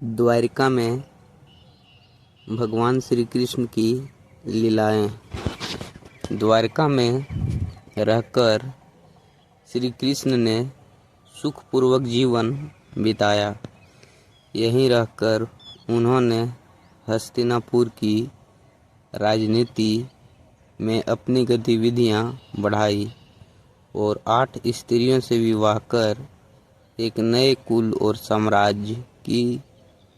द्वारिका में भगवान श्री कृष्ण की लीलाएं। द्वारिका में रहकर श्री कृष्ण ने सुखपूर्वक जीवन बिताया। यहीं रहकर उन्होंने हस्तिनापुर की राजनीति में अपनी गतिविधियां बढ़ाई और 8 स्त्रियों से विवाह कर एक नए कुल और साम्राज्य की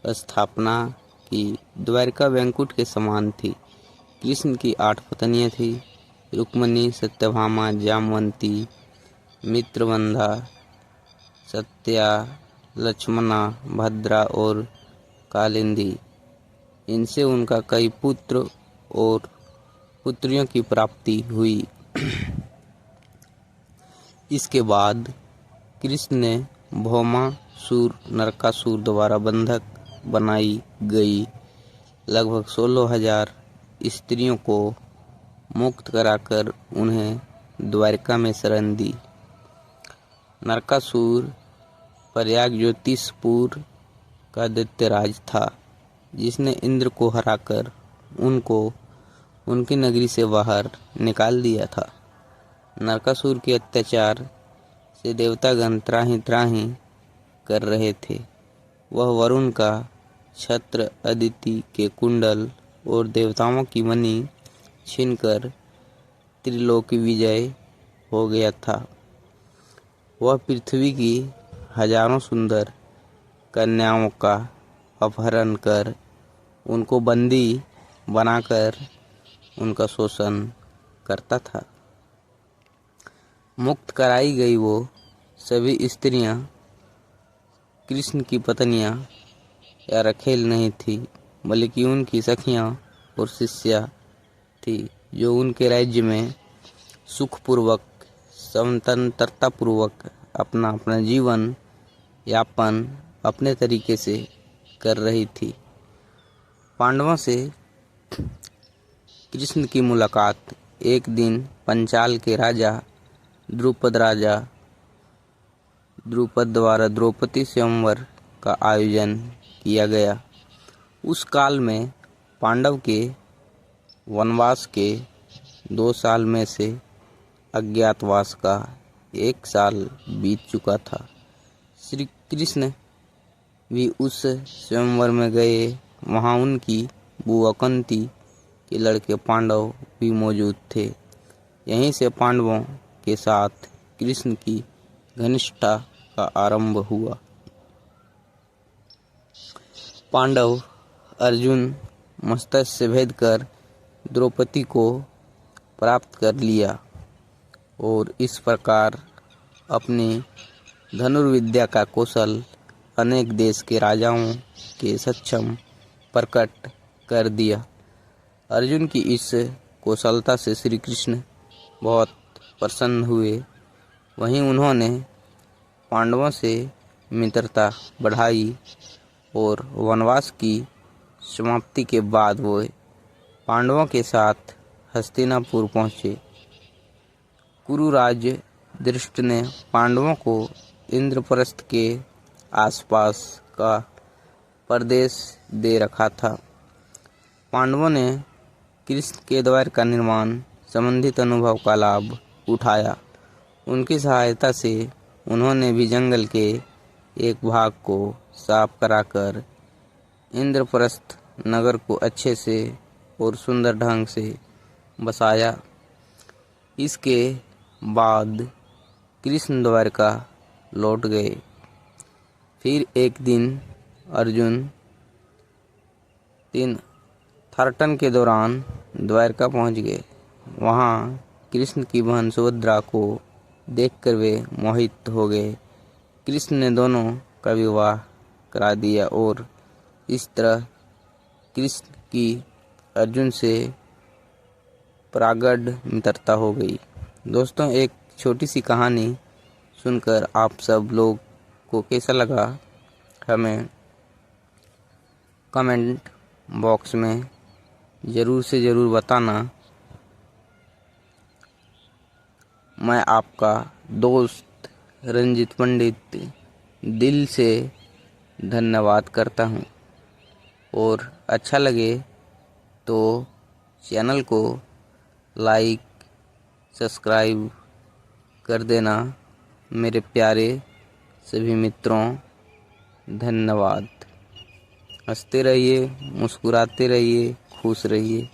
स्थापना की। द्वारिका वैकुंठ के समान थी। कृष्ण की 8 पत्नियां थी: रुक्मिणी, सत्यभामा, जामवंती, मित्रवंधा, सत्या, लक्ष्मणा, भद्रा और कालिंदी। इनसे उनका कई पुत्र और पुत्रियों की प्राप्ति हुई। इसके बाद कृष्ण ने भौमासुर, नरकासुर द्वारा बंधक बनाई गई लगभग 16,000 स्त्रियों को मुक्त कराकर उन्हें द्वारिका में शरण दी। नरकासुर प्रयाग ज्योतिषपुर का दैत्यराज था, जिसने इंद्र को हराकर उनको उनकी नगरी से बाहर निकाल दिया था। नरकासुर के अत्याचार से देवतागण त्राहि त्राहि कर रहे थे। वह वरुण का छत्र, अदिति के कुंडल और देवताओं की मणि छीनकर त्रिलोकी विजय हो गया था। वह पृथ्वी की हजारों सुंदर कन्याओं का अपहरण कर उनको बंदी बनाकर उनका शोषण करता था। मुक्त कराई गई वो सभी स्त्रियां कृष्ण की पत्नियां या रखेल नहीं थी, बल्कि उनकी सखियां और शिष्या थी, जो उनके राज्य में सुखपूर्वक, स्वतंत्रतापूर्वक अपना अपना जीवन यापन अपने तरीके से कर रही थी। पांडवों से कृष्ण की मुलाकात एक दिन पंचाल के राजा द्रुपद द्वारा द्रौपदी स्वयंवर का आयोजन किया गया। उस काल में पांडव के वनवास के 2 साल में से अज्ञातवास का 1 साल बीत चुका था। श्री कृष्ण भी उस स्वयंवर में गए। वहां उनकी बुआ कुंती के लड़के पांडव भी मौजूद थे। यहीं से पांडवों के साथ कृष्ण की घनिष्ठता का आरंभ हुआ। पांडव अर्जुन मस्तक से भेद कर द्रौपदी को प्राप्त कर लिया और इस प्रकार अपनी धनुर्विद्या का कौशल अनेक देश के राजाओं के सक्षम प्रकट कर दिया। अर्जुन की इस कौशलता से श्री कृष्ण बहुत प्रसन्न हुए। वहीं उन्होंने पांडवों से मित्रता बढ़ाई और वनवास की समाप्ति के बाद वो पांडवों के साथ हस्तिनापुर पहुँचे। कुरुराज धृष्ट ने पांडवों को इंद्रप्रस्थ के आसपास का प्रदेश दे रखा था। पांडवों ने कृष्ण के द्वारिका निर्माण संबंधित अनुभव का लाभ उठाया। उनकी सहायता से उन्होंने भी जंगल के एक भाग को साफ कराकर इंद्रप्रस्थ नगर को अच्छे से और सुंदर ढंग से बसाया। इसके बाद कृष्ण द्वारिका लौट गए। फिर एक दिन अर्जुन तीर्थाटन के दौरान द्वारिका पहुंच गए। वहां कृष्ण की बहन सुभद्रा को देखकर वे मोहित हो गए। कृष्ण ने दोनों का विवाह करा दिया और इस तरह कृष्ण की अर्जुन से प्रगाढ़ मित्रता हो गई। दोस्तों, एक छोटी सी कहानी सुनकर आप सब लोग को कैसा लगा हमें कमेंट बॉक्स में ज़रूर से ज़रूर बताना। मैं आपका दोस्त रंजित पंडित दिल से धन्यवाद करता हूँ। और अच्छा लगे तो चैनल को लाइक सब्सक्राइब कर देना मेरे प्यारे सभी मित्रों। धन्यवाद। हंसते रहिए, मुस्कुराते रहिए, खुश रहिए।